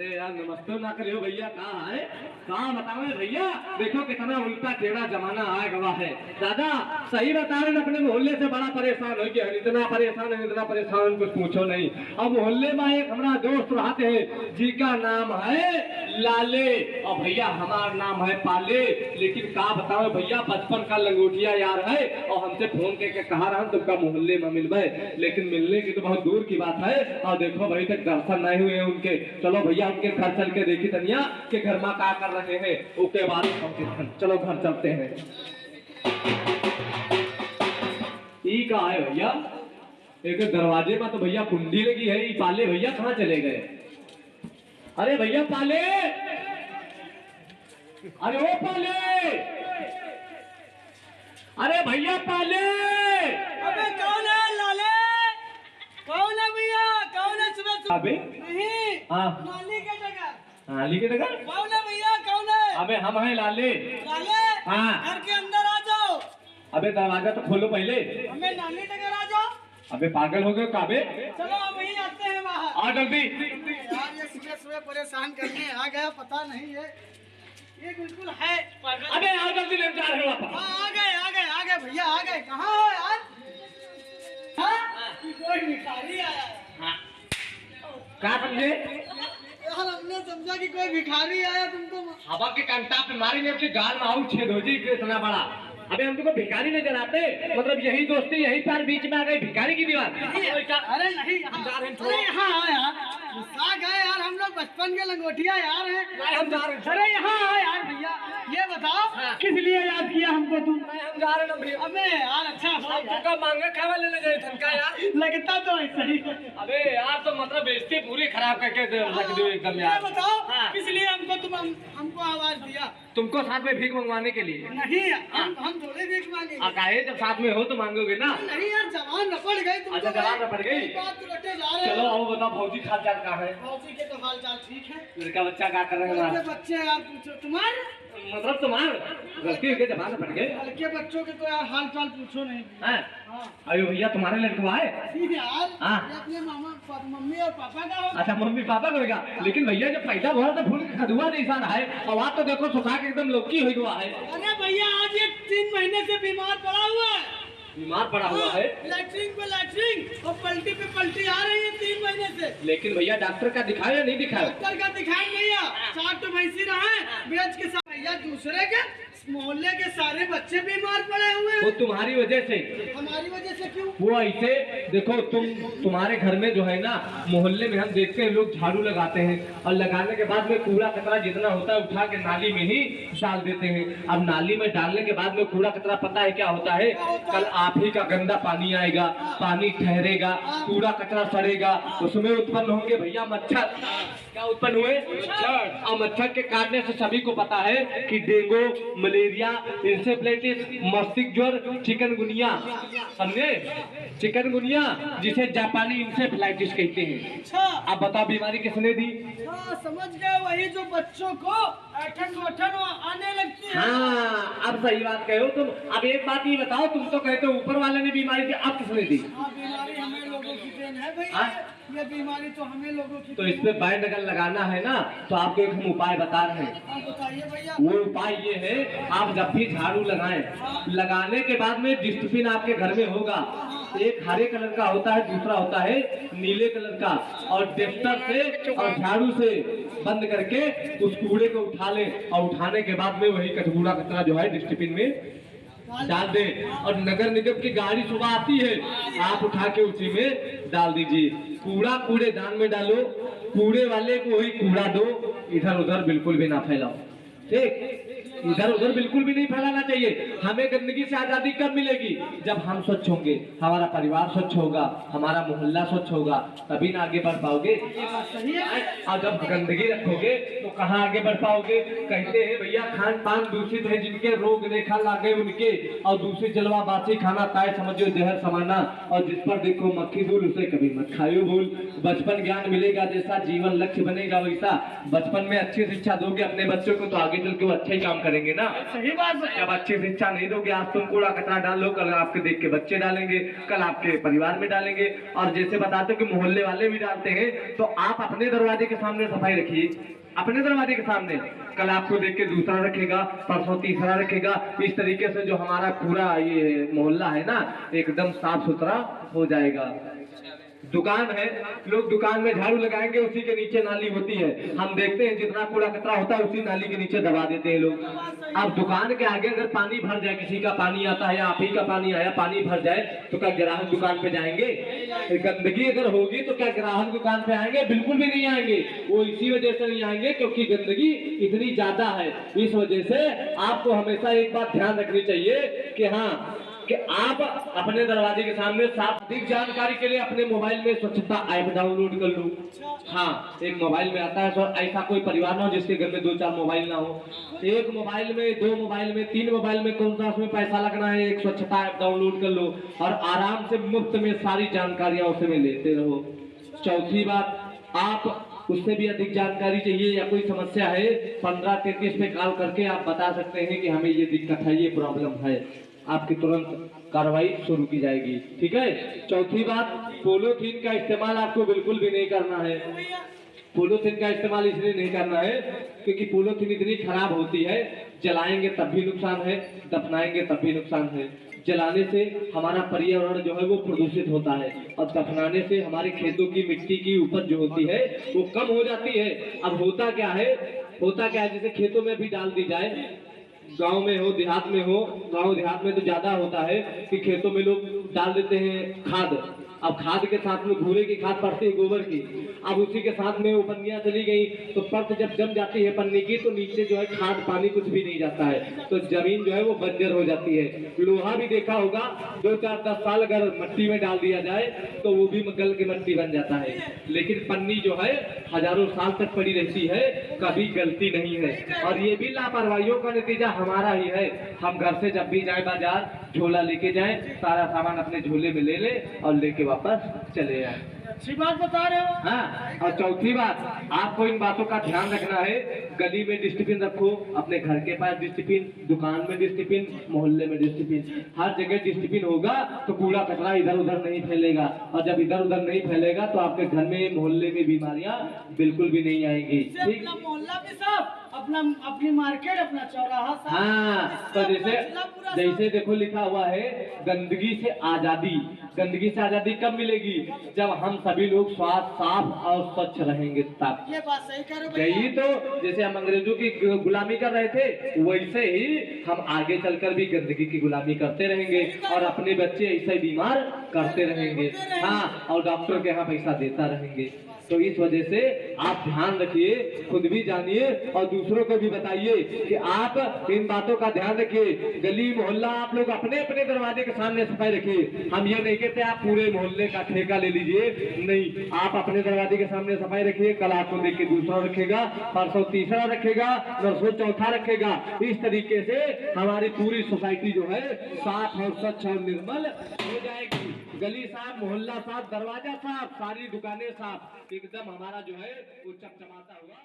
अरे यार नमस्ते ना करियो भैया, कहाँ है? कहाँ बताओ भैया, देखो कितना उल्टा टेढ़ा जमाना आ गवा है। दादा सही बता रहे, अपने मोहल्ले से बड़ा परेशान हो गया, इतना परेशान कुछ पूछो नहीं। अब मोहल्ले में एक हमारा दोस्त रहते हैं, जी का नाम है लाले और भैया हमारा नाम है पाले। लेकिन का बताओ भैया, बचपन का लंगोटिया यार है और हमसे फोन करके कहा रहा तुमका मोहल्ले में मिलवे, लेकिन मिलने की तो बहुत दूर की बात है। और देखो भाई तक दर्शन नहीं हुए उनके। चलो भैया उनके घर चल के देखी तनिया कि घर में क्या कर रहे हैं, उसके बाद चलो घर चलते हैं। ठीक है भैया, एक दरवाजे में तो भैया कुंडी लगी है। पाले भैया कहाँ चले गए? अरे भैया पाले, अरे ओ पाले, अरे भैया पाले। अबे कौन है लाले? कौन है भैया? कौन है? सुबह अबे नहीं, हाँ नाली के जगह। नाली के जगह? कौन है भैया? कौन है? अबे हम हैं लाले। लाले, हाँ। घर के अंदर आ जाओ। अबे दरवाजा तो खोलो पहले। हमें नाली जगह आ जाओ। अबे पागल हो गए काबे? चलो हम वहीं आते हैं बाहर। आ जल्दी। यार ये सुबह सुबह परेशान करने आ गया, पता नहीं ये बिल्कुल है पागल। अबे आओ जल्दी, ले जा रहे हो वापस। हाँ, आ गए भैया, आ गए। कहाँ हो यार? हाँ? कोई भिखारी आया है। हाँ। क्या समझे? यार हमने समझा कि कोई भिखारी आया तुमको। हवा के कंटा पे मारी ने अपने गाल में आउट छेद हो जी इतना बड़ा। अबे हम तुमको भिखारी नजर आते? मतलब यही दोस्ती यही प्यार बीच में आ गई भिखारी की दीवार। अरे नहीं, अरे यहाँ आ यार, गुस्सा गए यार, हम लोग बचपन के लंगोटिया यार हैं। हम जा रहे हैं। अरे यहाँ आ यार भैया, ये बताओ किस लिए याद किया हमको तुम? हम जा रहे हैं भैया। अबे यार अच्छा हुआ यार। तुमका मांगे खावा लेने गए थनका यार। लगता तो ऐसा ही है। अबे यार तो मतलब बेइज्जती पूरी खराब करके रख दी एकदम ये यार। बताओ हाँ। किस लिए हमको आवाज दिया? तुमको साथ में भीख मंगवाने के लिए। नहीं, हम थोड़े भीख मांगे। काहे जब साथ में हो तो मांगोगे ना। नहीं यार, जवान न पड़ गई तुम। अच्छा जवान न पड़ गई। बात तो रटे जा रहे हो। चलो आओ बताओ भौजी हाल चाल कहाँ है? भौजी के तो हाल चाल ठीक है। लड़का बच्चा क्या कर रहे हैं? लड़के बच्चे यार पूछो, तुम्हारे मतलब तुम्हार गलती हो गई, जबान पड़ गए। लड़के बच्चों के तो यार हाल चाल पूछो नहीं। हैं? हाँ अयो भैया तुम्हारे लड़का है? यार, हाँ। ये अपने मम्मी और पापा का होगा। अच्छा मम्मी पापा का होगा, लेकिन भैया जब पैदा हुआ तो फूल खदुआ जैसा है और आज तो देखो सुखा के एकदम लौकी हुआ है। अरे भैया आज ये 3 महीने से बीमार पड़ा हुआ है। बीमार पड़ा हुआ है? लैट्रिन पे लैट्रिन और पलटी पे पलटी आ रही है 3 महीने से। लेकिन भैया डॉक्टर का दिखाया नहीं दिखाया? डॉक्टर का दिखाई भैया, 4 तो भैंसी रहा है बेच के साथ। भैया दूसरे के मोहल्ले के सारे बच्चे बीमार पड़े हुए हैं। वो तुम्हारी वजह से। हमारी वजह से क्यों? वो ऐसे देखो तुम्हारे घर में जो है ना, मोहल्ले में हम देखते हैं लोग झाड़ू लगाते हैं और लगाने के बाद में कूड़ा कचरा जितना होता है उठा के नाली में ही डाल देते हैं। अब नाली में डालने के बाद में कूड़ा कचरा पता है क्या होता है? कल आप ही का गंदा पानी आएगा, पानी ठहरेगा, कूड़ा कचरा सड़ेगा, उसमें उत्पन्न होंगे भैया मच्छर। क्या उत्पन्न हुए? मच्छर। और मच्छर के काटने से सभी को पता है कि डेंगू, मलेरिया, इंसेफ्लाइटिस, मस्तिष्क ज्वर, चिकनगुनिया, समझे? चिकनगुनिया जिसे जापानी इंसेफ्लाइटिस कहते हैं। अच्छा आप बताओ बीमारी किसने दी? हाँ समझ गए, वही जो बच्चों को ऐठन वठन आने लगती है। हाँ अब सही बात कहे हो तुम। अब एक बात ये बताओ, तुम तो कहते हो ऊपर वाले ने बीमारी दी, अब किसने दी? हाँ बीमारी हमें लोगों की देन है भैया। हाँ? ये बीमारी तो हमें लोगों की तो इस पे बैन अगर लगाना है ना तो आपको एक हम उपाय बता रहे हैं। हाँ बताइए भैया। वो उपाय ये है, आप जब भी झाड़ू लगाएं, लगाने के बाद में डस्टबिन आपके घर में होगा, एक हरे कलर का होता है, दूसरा होता है नीले कलर का, और डस्टर से और झाड़ू से बंद करके उस कूड़े को उठा लें और उठाने के बाद में वही कूड़ा कचरा जो है डस्टबिन में डाल दे। और नगर निगम की गाड़ी सुबह आती है, आप उठा के उसी में डाल दीजिए। कूड़ा कूड़ेदान में डालो, कूड़े वाले को वही कूड़ा दो, इधर उधर बिल्कुल भी ना फैलाओ। ठीक, इधर उधर बिल्कुल भी नहीं फैलाना चाहिए। हमें गंदगी से आजादी कब मिलेगी? जब हम स्वच्छ होंगे, हमारा परिवार स्वच्छ होगा, हमारा मोहल्ला स्वच्छ होगा, तभी ना आगे बढ़ पाओगे। सही है। और जब गंदगी रखोगे तो कहाँ आगे बढ़ पाओगे? कहते हैं भैया खान पान दूषित है जिनके, रोग रेखा लागे उनके, और दूसरी जलवा बासी खाना ताए समझो जहर समाना, और जिस पर देखो मक्खी धूल उसे कभी मत खाओ भूल। बचपन ज्ञान मिलेगा जैसा जीवन लक्ष्य बनेगा वैसा। बचपन में अच्छी शिक्षा दोगे अपने बच्चों को तो आगे चल के वो अच्छा ही काम करेंगे ना। सही बात है। जब अच्छी शिक्षा नहीं दोगे, आज तुम कूड़ा कचरा डाल लो, कल आपके देख के बच्चे डालेंगे, कल आपके परिवार में डालेंगे। और जैसे बताते हो कि मोहल्ले वाले भी डालते हैं, तो आप अपने दरवाजे के सामने सफाई रखिए, अपने दरवाजे के सामने। कल आपको देख के दूसरा रखेगा, परसों तीसरा रखेगा। इस तरीके से जो हमारा पूरा ये मोहल्ला है ना, एकदम साफ सुथरा हो जाएगा। दुकान है, लोग दुकान में झाड़ू लगाएंगे, उसी के नीचे नाली होती है। हम देखते हैं जितना कूड़ा कचरा होता है उसी नाली के नीचे दबा देते हैं लोग। अब दुकान के आगे अगर पानी भर जाए, किसी का पानी आता है या आप ही का पानी आया, पानी भर जाए, तो क्या ग्राहक दुकान पे जाएंगे? गंदगी अगर होगी तो क्या ग्राहक दुकान पे आएंगे? बिल्कुल भी नहीं आएंगे। वो इसी वजह से नहीं आएंगे क्योंकि गंदगी इतनी ज्यादा है। इस वजह से आपको हमेशा एक बात ध्यान रखनी चाहिए कि हाँ, कि आप अपने दरवाजे के सामने साफ। अधिक जानकारी के लिए अपने मोबाइल में स्वच्छता ऐप डाउनलोड कर लो। हाँ, एक मोबाइल में आता है, तो ऐसा कोई परिवार ना हो जिसके घर में 2-4 मोबाइल ना हो। एक मोबाइल में, 2 मोबाइल में, 3 मोबाइल में, कौन सा उसमें पैसा लगना है, एक स्वच्छता ऐप डाउनलोड कर लो और आराम से मुफ्त में सारी जानकारियां उसमें लेते रहो। चौथी बात, आप उससे भी अधिक जानकारी चाहिए या कोई समस्या है, 1533 पे कॉल करके आप बता सकते हैं कि हमें ये दिक्कत है, ये प्रॉब्लम है, आपकी तुरंत कार्रवाई शुरू की जाएगी। ठीक है। चौथी बात, पॉलीथीन का इस्तेमाल आपको बिल्कुल भी नहीं करना है। पॉलीथीन का इस्तेमाल इसलिए नहीं करना है क्योंकि पॉलीथीन इतनी खराब होती है, जलाएंगे तब भी नुकसान है, दफनाएंगे तब भी नुकसान है। जलाने से हमारा पर्यावरण जो है वो प्रदूषित होता है और दफनाने से हमारे खेतों की मिट्टी की उपज जो होती है वो कम हो जाती है। अब होता क्या है, जैसे खेतों में भी डाल दी जाए, गांव में हो देहात में हो, गांव देहात में तो ज्यादा होता है कि खेतों में लोग डाल देते हैं खाद। अब खाद के साथ में भूरे की खाद पड़ती है, गोबर की। अब उसी के साथ में वो पन्नियां चली गई तो परत जब जम जाती है पन्नी की, तो नीचे जो है खाद पानी कुछ भी नहीं जाता है, तो जमीन जो है वो बंजर हो जाती है। लोहा भी देखा होगा, 2-4-10 साल अगर मिट्टी में डाल दिया जाए तो वो भी गल के मिट्टी बन जाता है, लेकिन पन्नी जो है हजारों साल तक पड़ी रहती है, कभी गलती नहीं है। और ये भी लापरवाहियों का नतीजा हमारा ही है। हम घर से जब भी जाए बाजार, झोला लेके जाए, सारा सामान अपने झोले में ले ले और लेके वापस चले आए। अच्छी बात बता रहे हो। हाँ, और चौथी बात, आपको इन बातों का ध्यान रखना है। गली में डस्टबिन रखो, अपने घर के पास डस्टबिन, दुकान में डस्टबिन, मोहल्ले में डस्टबिन, हर जगह डस्टबिन होगा तो कूड़ा कचरा इधर उधर नहीं फैलेगा। और जब इधर उधर नहीं फैलेगा तो आपके घर में, मोहल्ले में बीमारियां बिल्कुल भी नहीं आएंगी। ठीक, अपना मोहल्ला भी साफ, अपना अपनी मार्केट, अपना चौराहा साफ। हाँ, तो जैसे देखो लिखा हुआ है, गंदगी से आजादी। गंदगी से आजादी कब मिलेगी? जब हम सभी लोग साफ और स्वच्छ रहेंगे तब। ये बात सही कह रहे हो भैया। यही तो, जैसे हम अंग्रेजों की गुलामी कर रहे थे, वैसे ही हम आगे चलकर भी गंदगी की गुलामी करते रहेंगे और अपने बच्चे ऐसे ही बीमार करते रहेंगे। हाँ, और डॉक्टर के यहाँ पैसा देता रहेंगे। तो इस वजह से आप ध्यान रखिए, खुद भी जानिए और दूसरों को भी बताइए कि आप इन बातों का ध्यान रखिए। गली मोहल्ला आप लोग अपने अपने दरवाजे के सामने सफाई रखिए। हम ये नहीं कहते आप पूरे मोहल्ले का ठेका ले लीजिए, नहीं, आप अपने दरवाजे के सामने सफाई रखिए। कल आपको देख के दूसरा रखेगा, परसों तीसरा रखेगा, नरसों चौथा रखेगा। इस तरीके से हमारी पूरी सोसाइटी जो है साफ और स्वच्छ और निर्मल हो जाएगी। गली साफ, मोहल्ला साफ, दरवाजा साफ, सारी दुकानें साफ, एकदम हमारा जो है वो चमचमाता हुआ